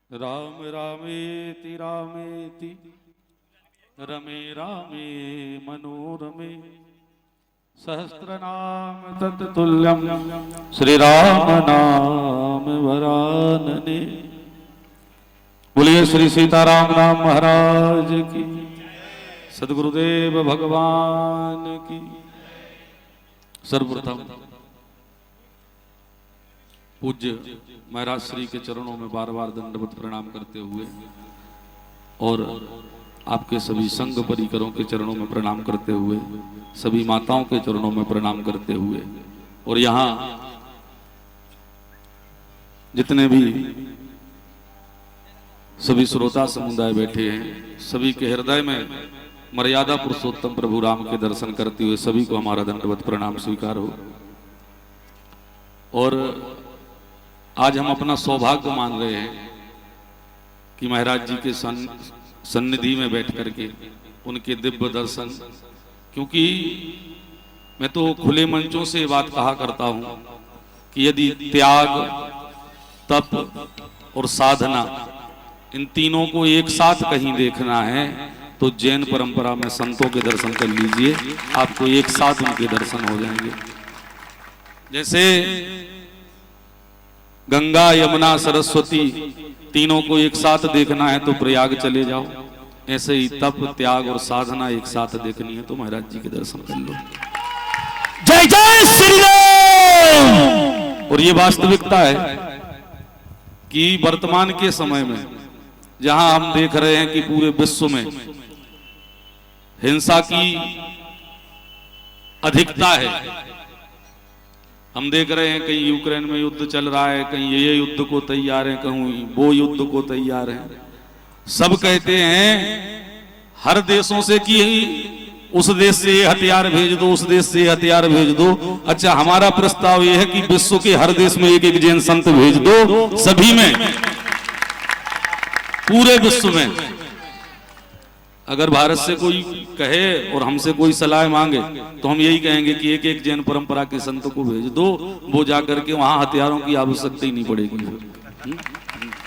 राम रामेति रामेति रमे रामे मनोरमे सहस्रनाम तत्तुल्यं श्री राम नाम वरानने। बोलिए श्री सीताराम नाम महाराज की, सद्गुरुदेव भगवान की। सर्वप्रथम पूज्य महाराज श्री के चरणों में बार बार दंडवत प्रणाम करते हुए और आपके सभी संघ परिकरों के चरणों में प्रणाम करते हुए, सभी माताओं के चरणों में प्रणाम करते हुए, और यहाँ जितने भी सभी श्रोता समुदाय बैठे हैं, सभी के हृदय में मर्यादा पुरुषोत्तम प्रभु राम के दर्शन करते हुए सभी को हमारा दंडवत प्रणाम स्वीकार हो। और आज हम अपना सौभाग्य मान रहे हैं कि महाराज जी के सन्निधि में बैठ करके उनके दिव्य दर्शन, क्योंकि मैं तो खुले मंचों से बात कहा करता हूं कि यदि त्याग, तप और साधना इन तीनों को एक साथ कहीं देखना है तो जैन परंपरा में संतों के दर्शन कर लीजिए, आपको एक साथ उनके दर्शन हो जाएंगे। जैसे गंगा यमुना सरस्वती तीनों को एक साथ देखना है तो प्रयाग चले जाओ, ऐसे ही तप त्याग और साधना एक साथ देखनी है तो महाराज जी के दर्शन कर लो। जय जय श्री राम। और ये वास्तविकता है कि वर्तमान के समय में जहां हम देख रहे हैं कि पूरे विश्व में हिंसा की अधिकता है, हम देख रहे हैं कहीं यूक्रेन में युद्ध चल रहा है, कहीं ये युद्ध को तैयार है, कहीं वो युद्ध को तैयार है। सब कहते हैं हर देशों से कि उस देश से ये हथियार भेज दो, उस देश से ये हथियार भेज दो। अच्छा, हमारा प्रस्ताव ये है कि विश्व के हर देश में एक एक जैन संत भेज दो, सभी में, पूरे विश्व में। अगर भारत से कोई कहे और हमसे कोई सलाह मांगे तो हम यही कहेंगे कि एक एक जैन परंपरा के संत को भेज दो, वो जाकर के वहां हथियारों की आवश्यकता ही नहीं पड़ेगी।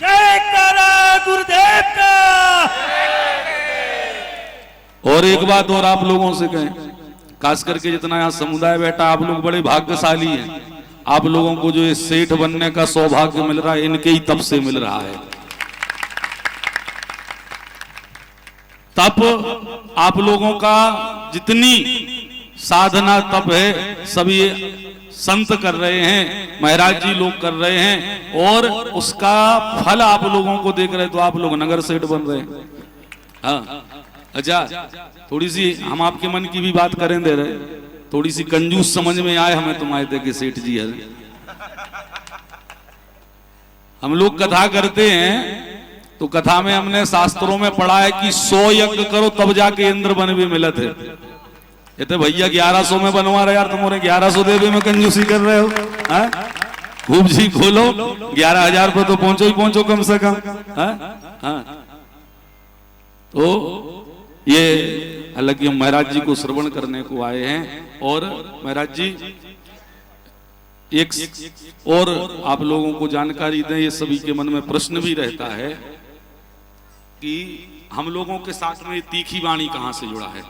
जय करा गुरुदेव का। और एक बात और आप लोगों से कहें, खास करके जितना यहाँ समुदाय बैठा, आप लोग बड़े भाग्यशाली हैं। आप लोगों को जो ये सेठ बनने का सौभाग्य मिल रहा है, इनके ही तप से मिल रहा है। तप आप लोगों का जितनी साधना तप है सभी संत कर रहे हैं, महाराज जी लोग कर रहे हैं, और उसका फल आप लोगों को देख रहे हैं तो आप लोग नगर सेठ बन रहे हैं। हाँ, अच्छा, थोड़ी सी हम आपके मन की भी बात करें दे रहे, थोड़ी सी कंजूस समझ में आए हमें तुम्हारे कि सेठ जी है। हम लोग कथा करते हैं तो कथा में हमने शास्त्रों में पढ़ा है कि 100 यज्ञ करो तब जाके इंद्र बन भी मिलत है। ये तो भैया 1100 में बनवा रहे यार, तुम्हारे 1100 देवे में कंजूसी कर रहे हो। खूब जी खोलो, 11,000 पर तो पहुंचो ही पहुंचो कम से कम। तो ये हालांकि हम महाराज जी को श्रवण करने को आए हैं, और महाराज जी एक और आप लोगों को जानकारी दें, ये सभी के मन में प्रश्न भी रहता है कि हम लोगों के साथ में तीखी वाणी कहां से जुड़ा है।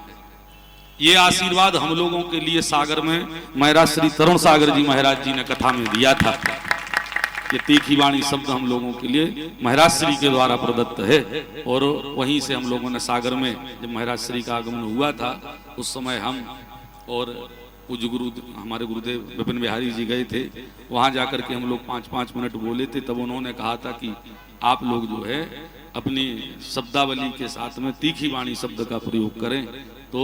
ये आशीर्वाद हम लोगों के लिए सागर में महाराज श्री तरुण सागर जी महाराज जी ने कथा में दिया था। ये तीखी वाणी शब्द हम लोगों के लिए महाराज श्री के द्वारा प्रदत्त है, और वहीं से हम लोगों ने सागर में जब महाराज श्री का आगमन हुआ था उस समय हम और पूज्य गुरु हमारे गुरुदेव विपिन बिहारी जी गए थे। वहां जाकर के हम लोग 5-5 मिनट बोले थे, तब उन्होंने कहा था कि आप लोग जो है अपनी शब्दावली के साथ में तीखी वाणी शब्द का प्रयोग करें, तो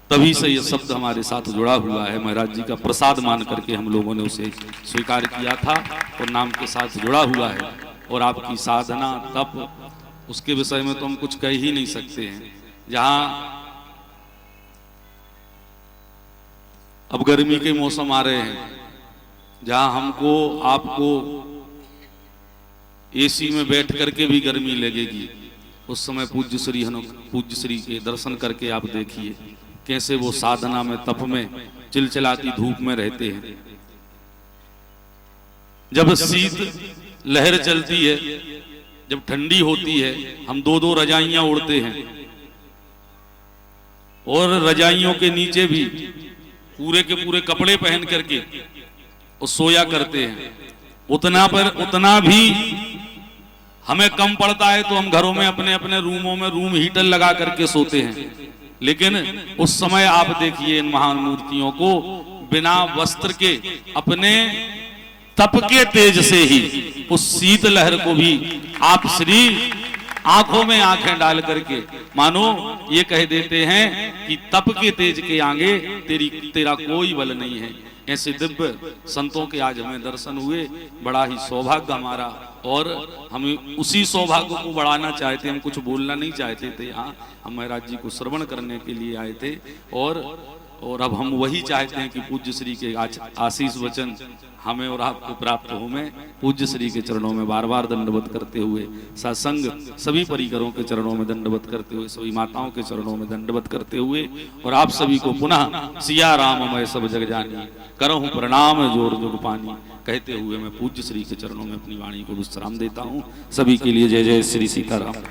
तभी से ये शब्द हमारे साथ जुड़ा हुआ है। महाराज जी का प्रसाद मान करके हम लोगों ने उसे स्वीकार किया था और नाम के साथ जुड़ा हुआ है। और आपकी साधना तप, उसके विषय में तो हम कुछ कह ही नहीं सकते हैं। जहां अब गर्मी के मौसम आ रहे हैं, जहां हमको आपको एसी में बैठ करके भी गर्मी लगेगी, उस समय पूज्य श्री के दर्शन करके आप देखिए कैसे वो साधना में तप में चिलचिलाती धूप में रहते हैं। जब शीत लहर चलती है, जब ठंडी होती है हम दो दो रजाइयां ओढ़ते हैं और रजाइयों के नीचे भी पूरे के पूरे कपड़े पहन करके और सोया करते हैं। उतना भी हमें कम पड़ता है तो हम घरों में अपने अपने रूमों में रूम हीटर लगा करके सोते हैं। लेकिन उस समय आप देखिए इन महान मूर्तियों को बिना वस्त्र के अपने तप के तेज से ही उस शीत लहर को भी आप श्री आंखों में आंखें डाल करके मानो ये कह देते हैं कि तप के तेज के आगे तेरा कोई बल नहीं है। ऐसे दिव्य संतों के आज हमें दर्शन हुए, बड़ा ही सौभाग्य हमारा। और हम उसी सौभाग्य को बढ़ाना चाहते, हम कुछ बोलना नहीं चाहते थे यहाँ, हम महाराज जी को श्रवण करने के लिए आए थे। और अब हम वही चाहते हैं कि पूज्य श्री के आशीष वचन हमें और आपको प्राप्त हो। मैं पूज्य श्री के चरणों में बार बार दंडवत करते हुए, सत्संग सभी परिकरों के चरणों में दंडवत करते हुए, सभी माताओं के चरणों में दंडवत करते हुए और आप सभी को पुनः सिया राम मैं सब जग जानी करहूं प्रणाम जोर जुग पानी कहते हुए मैं पूज्य श्री के चरणों में अपनी वाणी को विश्राम देता हूं। सभी के लिए जय जय श्री सीताराम।